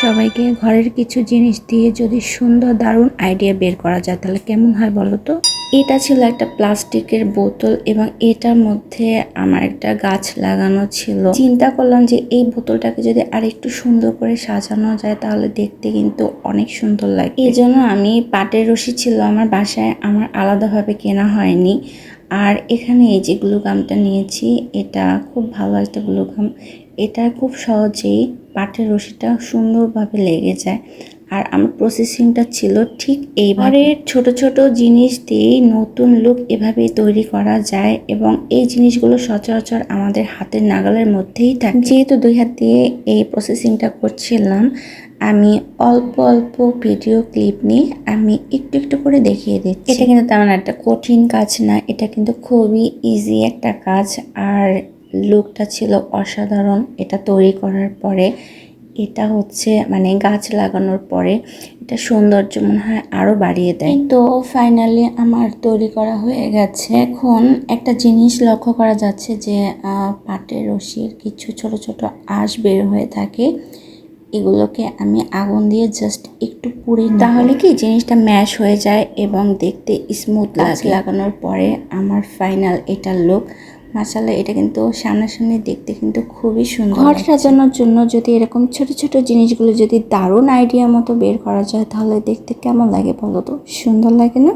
সবাইকে ঘরের কিছু জিনিস দিয়ে যদি সুন্দর দারুণ আইডিয়া বের করা যায় তাহলে কেমন হয় বলো তো। এটা ছিল একটা প্লাস্টিকের বোতল এবং এটার মধ্যে আমার একটা গাছ লাগানো ছিল। চিন্তা করলাম যে এই বোতলটাকে যদি আরেকটু সুন্দর করে সাজানো যায় তাহলে দেখতে কিন্তু অনেক সুন্দর লাগে। এই জন্য আমি পাটের রশি ছিল আমার বাসায়, আমার আলাদাভাবে কেনা হয়নি। আর এখানে এই যে গ্লু গামটা নিয়েছি, এটা খুব ভালো একটা গ্লু গাম। এটা খুব সহজেই পাটের রশিটা সুন্দরভাবে লেগে যায়। আর আমার প্রসেসিংটা ছিল ঠিক এইভাবে। ছোট ছোট জিনিস দিয়েই নতুন লুক এভাবেই তৈরি করা যায় এবং এই জিনিসগুলো সচরাচর আমাদের হাতের নাগালের মধ্যেই থাকে। যেহেতু 2 হাত দিয়ে এই প্রসেসিংটা করছিলাম, আমি অল্প অল্প ভিডিও ক্লিপ নিয়ে আমি একটু একটু করে দেখিয়ে দিচ্ছি। এটা কিন্তু তেমন একটা কঠিন কাজ না, এটা কিন্তু খুবই ইজি একটা কাজ। আর লুকটা ছিল অসাধারণ। এটা তৈরি করার পরে এটা হচ্ছে মানে গাছ লাগানোর পরে এটা সৌন্দর্য মনে হয় আরো বাড়িয়ে দেয়। তো ফাইনালি আমার তৈরি করা হয়ে গেছে। এখন একটা জিনিস লক্ষ্য করা যাচ্ছে যে পাটের রশির কিছু ছোট ছোট আঁশ বের হয়ে থাকে। এগুলোকে আমি আগুন দিয়ে জাস্ট একটু পুড়ে নিই, তাহলে কি জিনিসটা ম্যাশ হয়ে যায় এবং দেখতে স্মুথ লাগে। লাগানোর পরে আমার ফাইনাল এটা লুক। মাশাআল্লাহ, এটা কিন্তু সামনাসামনি দেখতে কিন্তু খুবই সুন্দর। ঘর সাজানোর জন্য যদি এরকম ছোট ছোট জিনিসগুলো যদি দারুণ আইডিয়া মতো বের করা যায় তাহলে দেখতে কেমন লাগে বলো তো, সুন্দর লাগে না?